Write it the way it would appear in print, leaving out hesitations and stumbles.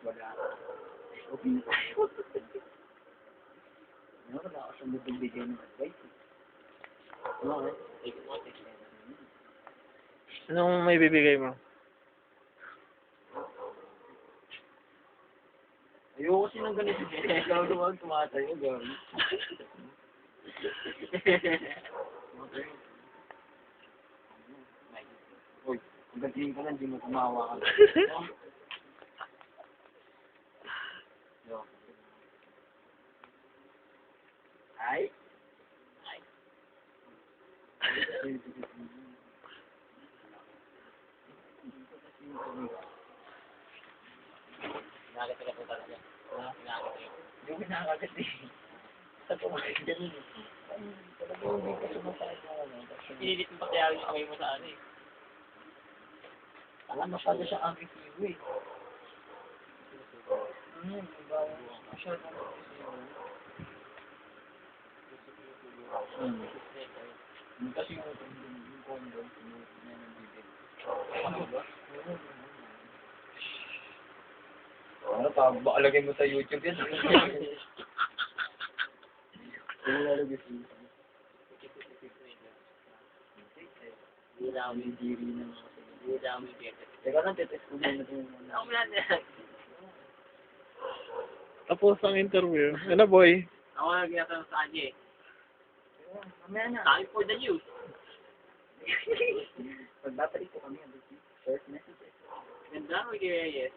Wala. Okay. Wala ako siyang bibigay ng advice. Wala eh. Anong may bibigay mo? Ayoko kasi ng ganito. Ikaw naman tumatayo, gawin. Uy, ang galing ka lang, di mo kumawa ka. Yo. Ay? Ay. Nakakita ka po talaga. Hindi ko nakakagat eh. Sa tumakas dyan eh. Talagang hindi ko sumasakit na ano. Pinilit mo pa kaya yung kamay mo sa ano eh. Alam, masyado siya agresibo eh. Masyado kasi yung condo, sinuot niya ng bibig. Ano ba? Ano pa? Baka lagay mo sa YouTube yan. Ano lalagay sa YouTube? Hindi lang ako yung Diri na mga Hindi lang ako yung dito. Teka lang, tetest ko muna ito. Ako mo lang yan. Tapos ang interview. Ano boy? Ako lang ginatanong sa kanya eh. Mamaya na. Time for the news. Pagbabalik ko kami, short messages. Ganda mo kaya yes.